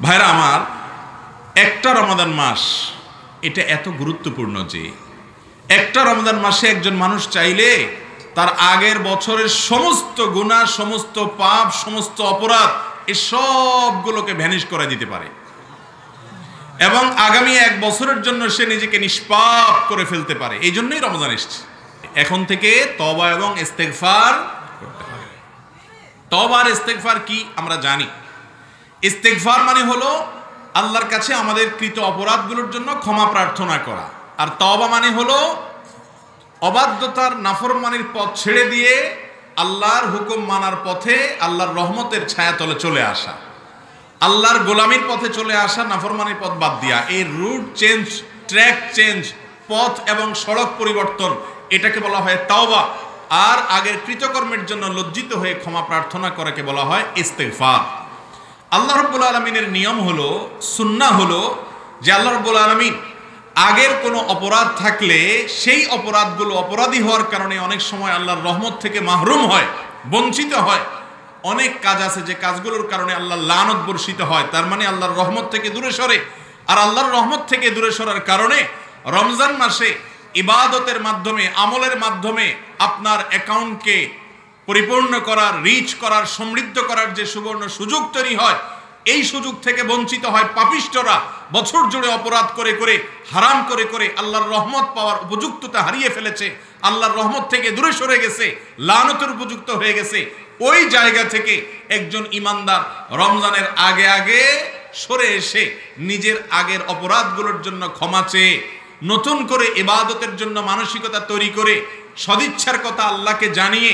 ভাইরা আমার, একটা রমাদান মাস এটা এত গুরুত্বপূর্ণ যে একটা রমাদান মাসে একজন মানুষ চাইলে তার আগের বছরের সমস্ত গুনাহ, সমস্ত পাপ, সমস্ত অপরাধ এই সবগুলোকে ভ্যানিশ করে দিতে পারে এবং আগামী এক বছরের জন্য সে নিজেকে নিষ্পাপ করে ফেলতে পারে। এই জন্যই রমজান এসেছে। এখন থেকে তওবা এবং ইস্তেগফার করতে হবে। তওবা আর ইস্তেগফার কি আমরা জানি। ইস্তেগফার মানে হলো আল্লাহর কাছে আমাদের কৃত অপরাধগুলোর জন্য ক্ষমা প্রার্থনা করা, আর তওবা মানে হলো অবাধ্যতার নাফরমানির পথ ছেড়ে দিয়ে আল্লাহর হুকুম মানার পথে আল্লাহর রহমতের ছায়াতলে চলে আসা, আল্লাহর গোলামির পথে চলে আসা, নাফরমানির পথ বাদ দিয়া। এই রুট চেঞ্জ, ট্র্যাক চেঞ্জ, পথ এবং সড়ক পরিবর্তন, এটাকে বলা হয় তাওবা। আর আগের কৃতকর্মের জন্য লজ্জিত হয়ে ক্ষমা প্রার্থনা করাকে বলা হয় ইস্তেগফার। আল্লাহ রাব্বুল আলামিনের নিয়ম হলো, সুন্নাহ হলো যে আল্লাহ রাব্বুল আলামিন আগের কোনো অপরাধ থাকলে সেই অপরাধগুলো অপরাধী হওয়ার কারণে অনেক সময় আল্লাহর রহমত থেকে মাহরুম হয়, বঞ্চিত হয়। অনেক কাজ আছে যে কাজগুলোর কারণে আল্লাহর লানত বর্ষিত হয়, তার মানে আল্লাহর রহমত থেকে দূরে সরে। আর আল্লাহর রহমত থেকে দূরে সরার কারণে রমজান মাসে ইবাদতের মাধ্যমে, আমলের মাধ্যমে আপনার অ্যাকাউন্টকে পরিপূর্ণ করার, রিচ করার, সমৃদ্ধ করার যে সুবর্ণ সুযোগ তৈরি হয়, এই সুযোগ থেকে বঞ্চিত হয় পাপিষ্ঠরা। বছর জুড়ে অপরাধ করে করে, হারাম করে করে আল্লাহর রহমত পাওয়ার উপযুক্ততা হারিয়ে ফেলেছে, আল্লাহর রহমত থেকে দূরে সরে গেছে, লানতের উপযুক্ত হয়ে গেছে। ওই জায়গা থেকে একজন ইমানদার রমজানের আগে আগে সরে এসে নিজের আগের অপরাধগুলোর জন্য ক্ষমা চেয়ে নতুন করে ইবাদতের জন্য মানসিকতা তৈরি করে সদিচ্ছার কথা আল্লাহকে জানিয়ে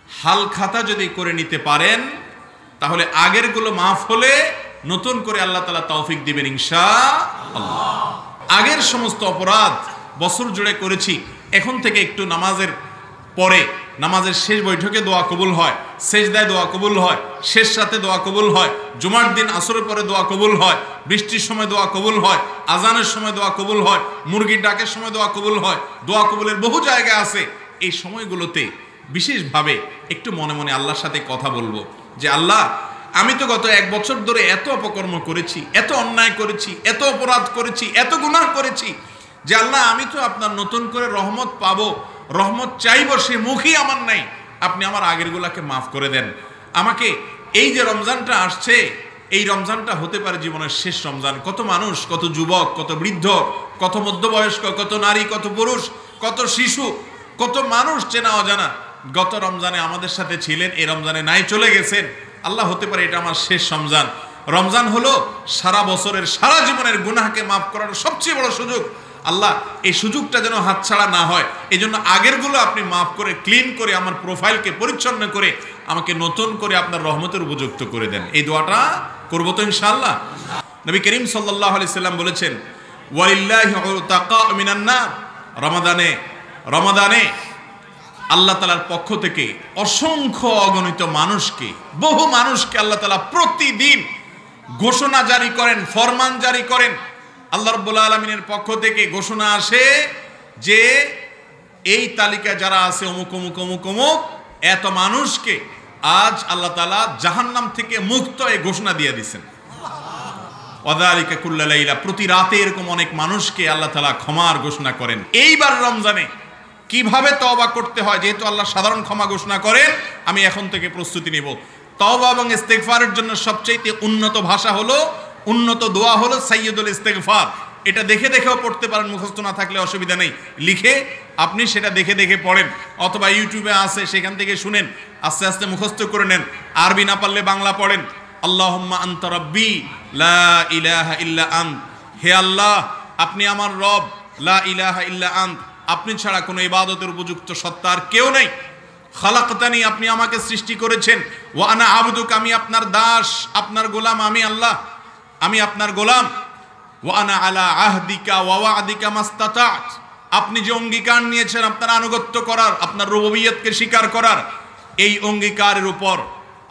হাল খাতা যদি করে নিতে পারেন, তাহলে আগের গুলো মাফ হলে নতুন করে আল্লাহ তাআলা তৌফিক দিবেন ইনশাআল্লাহ। আগের সমস্ত অপরাধ বছর জুড়ে করেছি, এখন থেকে একটু নামাজের পরে, নামাজের শেষ বৈঠকে দোয়া কবুল হয়, সেজদায় দোয়া কবুল হয়, শেষ রাতে দোয়া কবুল হয়, জুমার দিন আসরের পরে দোয়া কবুল হয়, বৃষ্টির সময় দোয়া কবুল হয়, আজানের সময় দোয়া কবুল হয়, মুরগির ডাকের সময় দোয়া কবুল হয়। দোয়া কবুলের বহু জায়গা আছে। এই সময়গুলোতে বিশেষভাবে একটু মনে মনে আল্লাহর সাথে কথা বলবো যে আল্লাহ, আমি তো গত এক বছর ধরে এত অপকর্ম করেছি, এত অন্যায় করেছি, এত অপরাধ করেছি, এত গুনাহ করেছি, যে আল্লাহ আমি তো আপনার নতুন করে রহমত পাবো, রহমত চাইবো, সে মুখই আমার নাই। আপনি আমার আগের গুলাকে মাফ করে দেন। আমাকে এই যে রমজানটা আসছে, এই রমজানটা হতে পারে জীবনের শেষ রমজান। কত মানুষ, কত যুবক, কত বৃদ্ধ, কত মধ্যবয়স্ক, কত নারী, কত পুরুষ, কত শিশু, কত মানুষ চেনা অজানা গত রমজানে আমাদের সাথে ছিলেন, এই রমজানে নাই, চলে গেছেন। আল্লাহ, হতে পারে এটা আমার শেষ রমজান। রমজান হলো সারা বছরের, সারা জীবনের গুনাহকে মাফ করার সবচেয়ে বড় সুযোগ। আল্লাহ, এই সুযোগটা যেন হাতছাড়া না হয়, এই জন্য আগেরগুলো আপনি মাফ করে, ক্লিন করে, আমার প্রোফাইলকে পরিচ্ছন্ন করে আমাকে নতুন করে আপনার রহমতের উপযুক্ত করে দেন। এই দোয়াটা করবো তো ইনশাআল্লাহ। নবী করিম সাল্লাল্লাহু আলাইহি সাল্লাম বলেছেন, ওয়ালিল্লাহি উতাকা মিনান নার। রমাদানে আল্লাহ তাআলার পক্ষ থেকে অসংখ্য অগণিত মানুষকে, বহু মানুষকে আল্লাহ তাআলা প্রতিদিন ঘোষণা জারি করেন, ফরমান জারি করেন। আল্লাহ রাব্বুল আলামিনের পক্ষ থেকে ঘোষণা আসে যে এই তালিকা যারা আছে, অমুক অমুক অমুক অমুক এত মানুষকে আজ আল্লাহ তাআলা জাহান্নাম থেকে মুক্ত, এই ঘোষণা দিয়ে দিয়েছেন। ওয়াযালিকা কুল্লা লাইলা, প্রতি রাতে এরকম অনেক মানুষকে আল্লাহ তাআলা ক্ষমার ঘোষণা করেন। এইবার রমজানে কিভাবে তওবা করতে হয়, যেহেতু আল্লাহ সাধারণ ক্ষমা ঘোষণা করেন, আমি এখন থেকে প্রস্তুতি নিব। তওবা এবং ইস্তেগফারের জন্য সবচেয়ে উন্নত ভাষা হলো, উন্নত দোয়া হলো সাইয়্যিদুল ইস্তেগফার। এটা দেখে দেখেও পড়তে পারেন, মুখস্থ না থাকলে অসুবিধা নেই, লিখে আপনি সেটা দেখে দেখে পড়েন, অথবা ইউটিউবে আছে সেখান থেকে শুনেন, আস্তে আস্তে মুখস্থ করে নেন। আরবি না পারলে বাংলা পড়েন। আল্লাহুম্মা আনতা রাব্বি লা ইলাহা ইল্লা আন্ত, হে আল্লাহ আপনি আমার রব, লা ইলাহা ইল্লা আন্ত, আপনি ছাড়া কোনো ইবাদতের উপযুক্ত সত্তা আর কেউ নেই। খালাকতানি, আপনি আমাকে সৃষ্টি করেছেন। ওয়া আনা আবদুক, আমি আপনার দাস, আপনার গোলাম, আমি আল্লাহ, আমি আপনার গোলাম। ওয়া আনা আলা আহদিকা ওয়া ওয়াদিকা মাস্তাতাত, আপনি যে অঙ্গীকার নিয়েছেন আপনার আনুগত্য করার, আপনার রুবুবিয়তকে স্বীকার করার, এই অঙ্গীকারের উপর,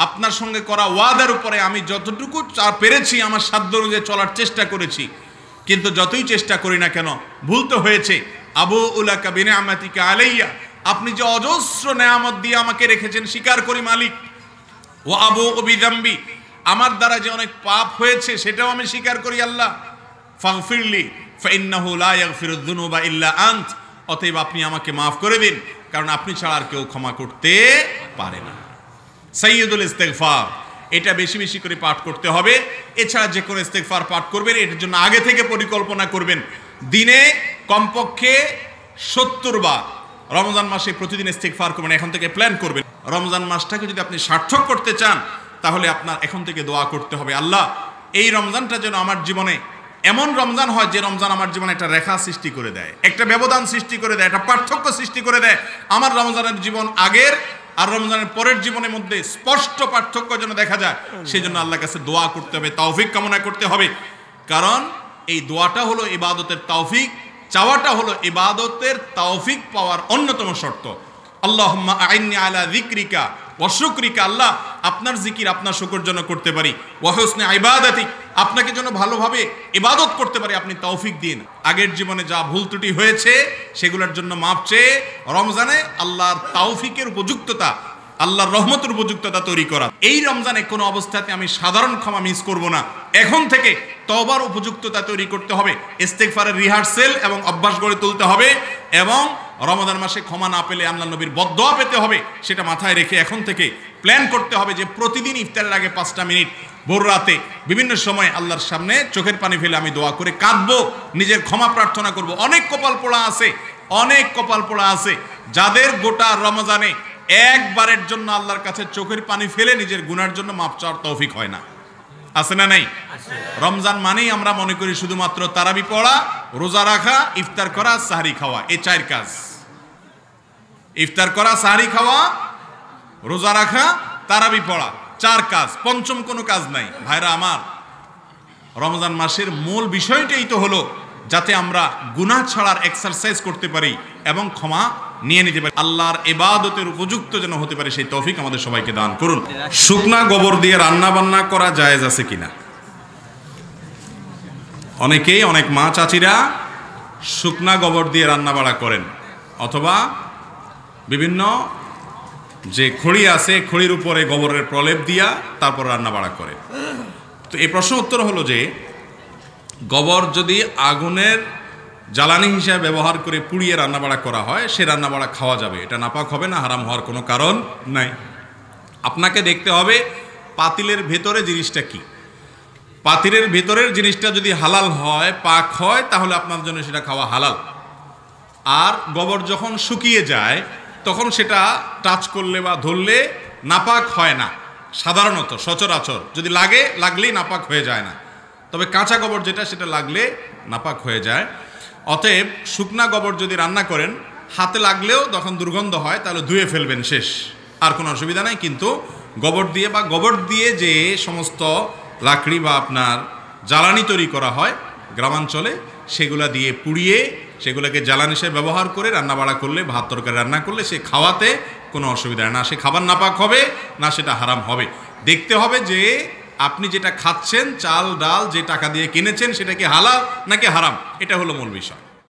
আপনার সঙ্গে করা ওয়াদার উপরে আমি যতটুকু পেরেছি আমার সাধ্য অনুযায়ী চলার চেষ্টা করেছি। কিন্তু যতই চেষ্টা করি না কেন, ভুল তো হয়েছে। আবু উলাকা বিনিআমাতিকা আলাইয়া, আপনি যে অজস্র নেয়ামত দিয়ে আমাকে রেখেছেন, স্বীকার করি মালিক। ও আবু বিযামবি, আমার দ্বারা যে অনেক পাপ হয়েছে সেটাও আমি স্বীকার করি আল্লাহ। ফাগফিরলি ফাইন্নাহু লা ইয়াগফিরুয যুনুবা ইল্লা আনত, অতএব আপনি আমাকে মাফ করে দিন, কারণ আপনি ছাড়া আর কেউ ক্ষমা করতে পারে না। সাইয়্যিদুল ইস্তিগফার, এটা বেশি বেশি করে পাঠ করতে হবে। এছাড়া যে কোনো ইস্তিগফার পাঠ করবেন, এটার জন্য আগে থেকে পরিকল্পনা করবেন। দিনে কমপক্ষে 70 বার রমজান মাসে প্রতিদিন ইস্তিগফার করবেন, এখন থেকে প্ল্যান করবেন। রমজান মাসটাকে যদি আপনি সার্থক করতে চান, তাহলে আপনার এখন থেকে দোয়া করতে হবে, আল্লাহ এই রমজানটা যেন আমার জীবনে এমন রমজান হয় যে রমজান আমার জীবনে একটা রেখা সৃষ্টি করে দেয়, একটা ব্যবধান সৃষ্টি করে দেয়, একটা পার্থক্য সৃষ্টি করে দেয়। আমার রমজানের জীবন আগের আর রমজানের পরের জীবনের মধ্যে স্পষ্ট পার্থক্য যেন দেখা যায়, সেই জন্য আল্লাহর কাছে দোয়া করতে হবে, তৌফিক কামনা করতে হবে। কারণ এই দোয়াটা হলো ইবাদতের তৌফিক, চাওয়াটা হলো ইবাদতের তৌফিক পাওয়ার অন্যতম শর্ত। আল্লাহুম্মা আইন্নি আলা যিকরিকা ওয়া শুকরিকা, আল্লাহ আপনার জিকির আপনার শুকর জন্য করতে পারি, ওয়া হুসনি ইবাদাতিক, আপনাকে যেন ভালোভাবে ইবাদত করতে পারি, আপনি তৌফিক দিন। আগের জীবনে যা ভুল ত্রুটি হয়েছে সেগুলোর জন্য মাপ চেয়ে রমজানে আল্লাহর তৌফিকের উপযুক্ততা, আল্লাহর রহমতের উপযুক্ততা তৈরি করা। এই রমজানে কোনো অবস্থাতে আমি সাধারণ ক্ষমা মিস করব না, এখন থেকে তওবার উপযুক্ততা তৈরি করতে হবে, ইস্তিগফারের রিহার্সেল এবং অভ্যাস গড়ে তুলতে হবে, এবং রমজান মাসে ক্ষমা না পেলে আল্লাহর নবীর বদদোয়া পেতে হবে, সেটা মাথায় রেখে এখন থেকে প্ল্যান করতে হবে যে প্রতিদিন ইফতারের আগে 5টা মিনিট ভোর রাতে বিভিন্ন সময় আল্লাহর সামনে চোখের পানি ফেলে আমি দোয়া করে কাঁদবো, নিজের ক্ষমা প্রার্থনা করব। অনেক কপাল পোড়া আছে, অনেক কপাল পোড়া আছে যাদের গোটা রমজানে একবারের জন্য আল্লাহর কাছে চোখের পানি ফেলে নিজের গুনার জন্য মাপ চাওয়ার তৌফিক হয় না। আছে না নাই? রমজান মানেই আমরা মনে করি শুধুমাত্র তারাবি পড়া, রোজা রাখা, ইফতার করা, সাহরি খাওয়া, এই 4 কাজ। ইফতার করা, সাহরি খাওয়া, রোজা রাখা, তারাবি পড়া, 4 কাজ, পঞ্চম কোনো কাজ নাই। ভাইরা আমার, রমজান মাসের মূল বিষয়টাই তো হলো যাতে আমরা গুনাহ ছাড়ার এক্সারসাইজ করতে পারি এবং ক্ষমা নিয়ে নিতে পারি, আল্লাহর ইবাদতের উপযুক্ত যেন হতে পারে, সেই তৌফিক আমাদের সবাইকে দান করুন। শুকনা গোবর দিয়ে রান্না বান্না করা জায়েজ আছে কিনা? অনেকেই, অনেক মা চাচিরা শুকনা গোবর দিয়ে রান্না বাড়া করেন, অথবা বিভিন্ন যে খড়ি আছে খড়ির উপরে গোবরের প্রলেপ দিয়া তারপর রান্না বাড়া করে। তো এই প্রশ্ন উত্তর হলো যে গোবর যদি আগুনের জ্বালানি হিসাবে ব্যবহার করে পুড়িয়ে রান্নাবাড়া করা হয়, সে রান্নাবাড়া খাওয়া যাবে, এটা নাপাক হবে না, হারাম হওয়ার কোনো কারণ নাই। আপনাকে দেখতে হবে পাতিলের ভেতরে জিনিসটা কি। পাতিলের ভেতরের জিনিসটা যদি হালাল হয়, পাক হয়, তাহলে আপনার জন্য সেটা খাওয়া হালাল। আর গোবর যখন শুকিয়ে যায় তখন সেটা টাচ করলে বা ধরলে নাপাক হয় না, সাধারণত সচরাচর যদি লাগলেই নাপাক হয়ে যায় না, তবে কাঁচা গোবর যেটা সেটা লাগলে নাপাক হয়ে যায়। অতএব শুকনা গোবর যদি রান্না করেন, হাতে লাগলেও তখন দুর্গন্ধ হয়, তাহলে ধুয়ে ফেলবেন, শেষ, আর কোনো অসুবিধা নাই। কিন্তু গোবর দিয়ে বা গোবর দিয়ে যে সমস্ত লাকড়ি বা আপনার জ্বালানি তৈরি করা হয় গ্রামাঞ্চলে, সেগুলা দিয়ে পুড়িয়ে সেগুলোকে জ্বালানি হিসেবে ব্যবহার করে রান্নাবাড়া করলে, ভাত তরকারি রান্না করলে সে খাওয়াতে কোনো অসুবিধা না, সে খাবার নাপাক হবে না, সেটা হারাম হবে। দেখতে হবে যে আপনি যেটা খাচ্ছেন, চাল ডাল যে টাকা দিয়ে কিনেছেন, সেটা কি হালাল নাকি হারাম, এটা হলো মূল বিষয়।